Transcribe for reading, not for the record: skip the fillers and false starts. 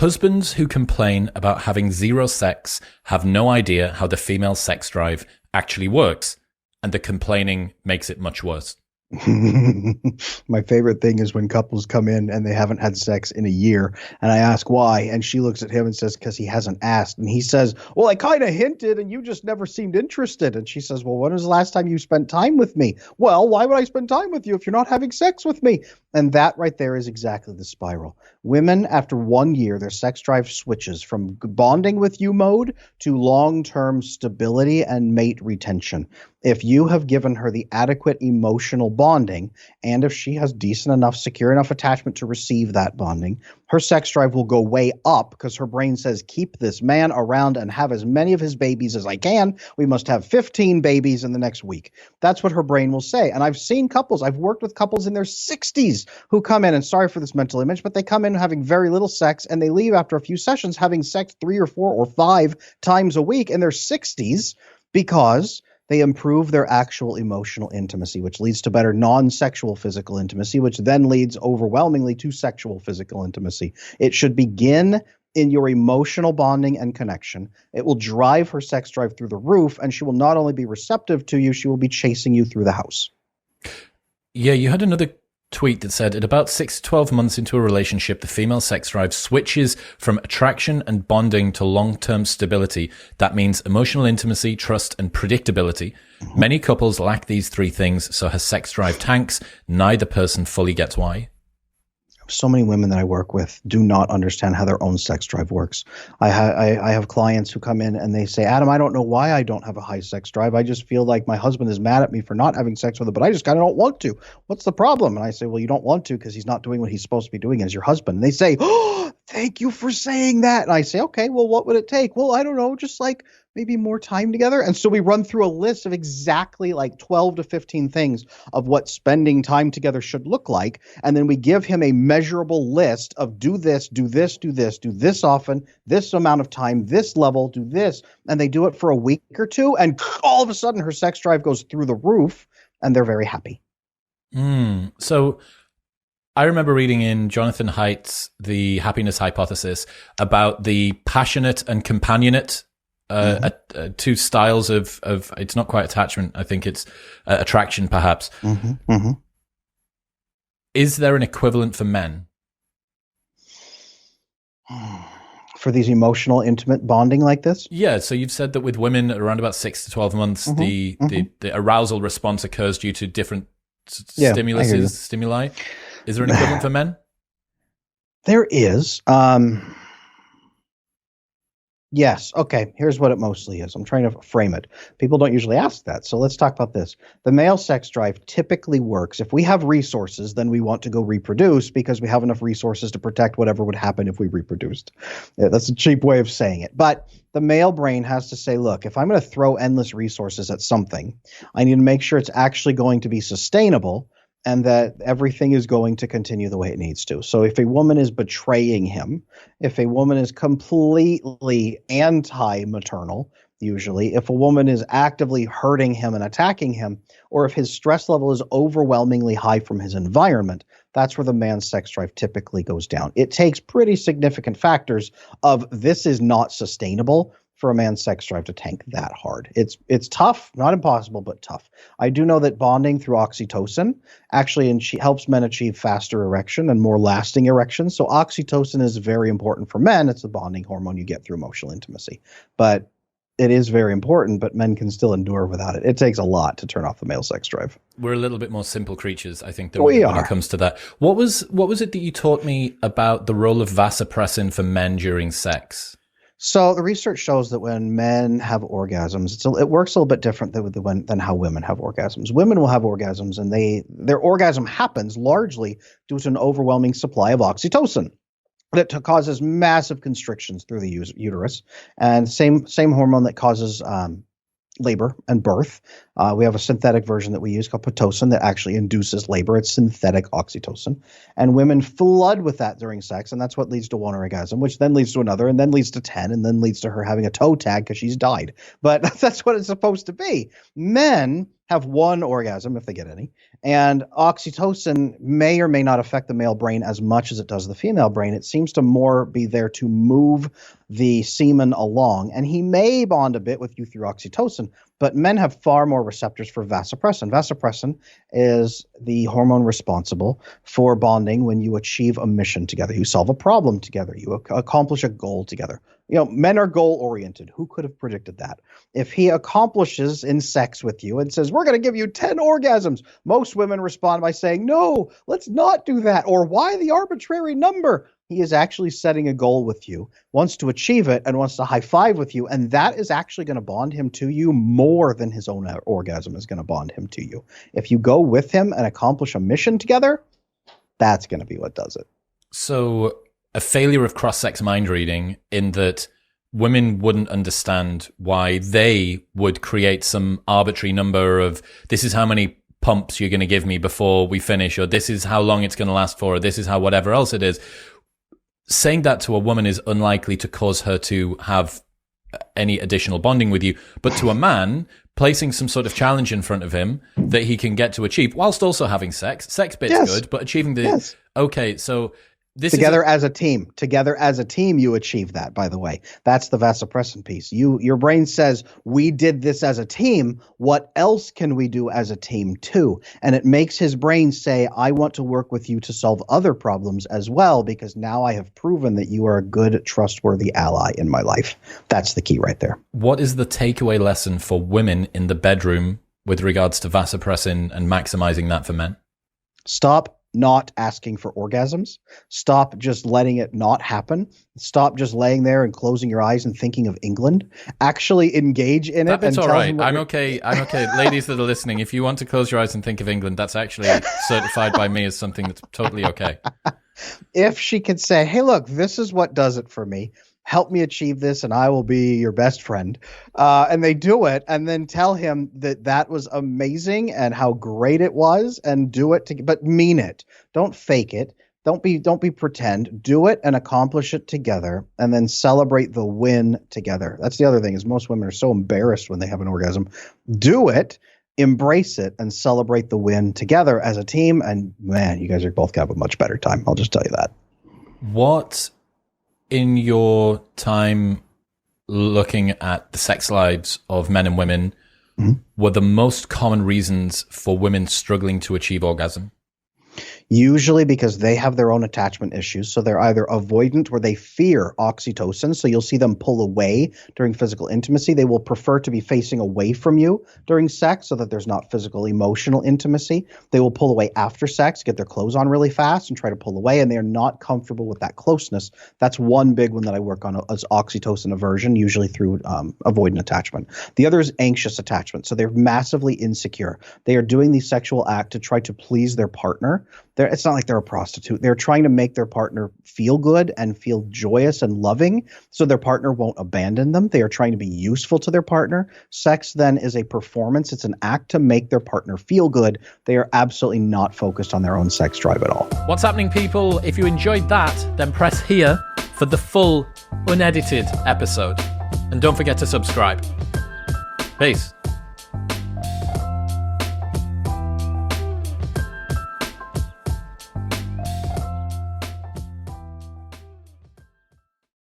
Husbands who complain about having zero sex have no idea how the female sex drive actually works, and the complaining makes it much worse. My favorite thing is when couples come in and they haven't had sex in a year, and I ask why, and she looks at him and says, because he hasn't asked. And he says, well, I kind of hinted and you just never seemed interested. And she says, well, when was the last time you spent time with me? Well, why would I spend time with you if you're not having sex with me? And that right there is exactly the spiral. Women, after 1 year, their sex drive switches from bonding with you mode to long-term stability and mate retention. If you have given her the adequate emotional bonding, and if she has decent enough, secure enough attachment to receive that bonding, her sex drive will go way up because her brain says, keep this man around and have as many of his babies as I can. We must have 15 babies in the next week. That's what her brain will say. And I've seen couples, I've worked with couples in their 60s who come in, and sorry for this mental image, but they come in having very little sex and they leave after a few sessions having sex 3 or 4 or 5 times a week in their 60s because they improve their actual emotional intimacy, which leads to better non-sexual physical intimacy, which then leads overwhelmingly to sexual physical intimacy. It should begin in your emotional bonding and connection. It will drive her sex drive through the roof, and she will not only be receptive to you, she will be chasing you through the house. Yeah, you had another tweet that said, at about 6 to 12 months into a relationship, the female sex drive switches from attraction and bonding to long-term stability. That means emotional intimacy, trust, and predictability. Mm-hmm. Many couples lack these 3 things, so her sex drive tanks. Neither person fully gets why. So many women that I work with do not understand how their own sex drive works. I have clients who come in and they say, Adam, I don't know why I don't have a high sex drive. I just feel like my husband is mad at me for not having sex with him, but I just kind of don't want to. What's the problem? And I say, well, you don't want to because he's not doing what he's supposed to be doing as your husband. And they say, oh, thank you for saying that. And I say, okay, well, what would it take? Well, I don't know, just like maybe more time together. And so we run through a list of exactly like 12 to 15 things of what spending time together should look like. And then we give him a measurable list of do this, do this, do this, do this often, this amount of time, this level, do this. And they do it for a week or two. And all of a sudden her sex drive goes through the roof and they're very happy. So I remember reading in Jonathan Haidt's The Happiness Hypothesis about the passionate and companionate 2 styles of it's not quite attachment. I think it's attraction, perhaps. Is there an equivalent for men? For these emotional, intimate bonding like this? Yeah. So you've said that with women around about 6 to 12 months, the arousal response occurs due to different stimuli. Is there an equivalent for men? There is. Yes. Okay. Here's what it mostly is. I'm trying to frame it. People don't usually ask that. So let's talk about this. The male sex drive typically works. If we have resources, then we want to go reproduce because we have enough resources to protect whatever would happen if we reproduced. Yeah, that's a cheap way of saying it. But the male brain has to say, look, if I'm going to throw endless resources at something, I need to make sure it's actually going to be sustainable and that everything is going to continue the way it needs to. So if a woman is betraying him, if a woman is completely anti-maternal, usually, if a woman is actively hurting him and attacking him, or if his stress level is overwhelmingly high from his environment, that's where the man's sex drive typically goes down. It takes pretty significant factors of this is not sustainable for a man's sex drive to tank that hard. It's tough, not impossible, but tough. I do know that bonding through oxytocin actually helps men achieve faster erection and more lasting erections. So oxytocin is very important for men. It's the bonding hormone you get through emotional intimacy. But it is very important, but men can still endure without it. It takes a lot to turn off the male sex drive. We're a little bit more simple creatures, I think, than when it comes to that. What was it that you taught me about the role of vasopressin for men during sex? So the research shows that when men have orgasms, it works a little bit different than how women have orgasms. Women will have orgasms, and their orgasm happens largely due to an overwhelming supply of oxytocin that causes massive constrictions through the uterus, and same hormone that causes labor and birth. We have a synthetic version that we use called Pitocin that actually induces labor. It's synthetic oxytocin. And women flood with that during sex, and that's what leads to one orgasm, which then leads to another, and then leads to 10, and then leads to her having a toe tag because she's died. But that's what it's supposed to be. Men have one orgasm if they get any. And oxytocin may or may not affect the male brain as much as it does the female brain. It seems to more be there to move the semen along. And he may bond a bit with you through oxytocin, but men have far more receptors for vasopressin. Vasopressin is the hormone responsible for bonding when you achieve a mission together. You solve a problem together. You accomplish a goal together. Men are goal-oriented. Who could have predicted that? If he accomplishes in sex with you and says, we're going to give you 10 orgasms, most women respond by saying, no, let's not do that. Or why the arbitrary number? He is actually setting a goal with you, wants to achieve it, and wants to high five with you. And that is actually going to bond him to you more than his own orgasm is going to bond him to you. If you go with him and accomplish a mission together, that's going to be what does it. So a failure of cross-sex mind reading in that women wouldn't understand why they would create some arbitrary number of this is how many pumps you're going to give me before we finish, or this is how long it's going to last for, or this is how whatever else it is. Saying that to a woman is unlikely to cause her to have any additional bonding with you. But to a man, placing some sort of challenge in front of him that he can get to achieve whilst also having sex. Sex bit's good, but achieving the... Yes. Okay, so... Together as a team, you achieve that, by the way. That's the vasopressin piece. Your brain says, we did this as a team. What else can we do as a team too? And it makes his brain say, I want to work with you to solve other problems as well, because now I have proven that you are a good, trustworthy ally in my life. That's the key right there. What is the takeaway lesson for women in the bedroom with regards to vasopressin and maximizing that for men? Stop not asking for orgasms. Stop just letting it not happen. Stop just laying there and closing your eyes and thinking of England. Actually engage in it. That's all right. I'm okay. Ladies that are listening, if you want to close your eyes and think of England, that's actually certified by me as something that's totally okay. If she could say, hey, look, this is what does it for me. Help me achieve this and I will be your best friend. And they do it and then tell him that was amazing and how great it was and do it, but mean it. Don't fake it. Don't be pretend. Do it and accomplish it together and then celebrate the win together. That's the other thing is most women are so embarrassed when they have an orgasm. Do it, embrace it, and celebrate the win together as a team. And man, you guys are both going to have a much better time. I'll just tell you that. What in your time looking at the sex lives of men and women were the most common reasons for women struggling to achieve orgasm? Usually because they have their own attachment issues. So they're either avoidant where they fear oxytocin. So you'll see them pull away during physical intimacy. They will prefer to be facing away from you during sex so that there's not physical, emotional intimacy. They will pull away after sex, get their clothes on really fast and try to pull away. And they are not comfortable with that closeness. That's one big one that I work on is oxytocin aversion, usually through avoidant attachment. The other is anxious attachment. So they're massively insecure. They are doing the sexual act to try to please their partner. It's not like they're a prostitute. They're trying to make their partner feel good and feel joyous and loving so their partner won't abandon them. They are trying to be useful to their partner. Sex then is a performance. It's an act to make their partner feel good. They are absolutely not focused on their own sex drive at all. What's happening, people? If you enjoyed that, then press here for the full unedited episode. And don't forget to subscribe. Peace.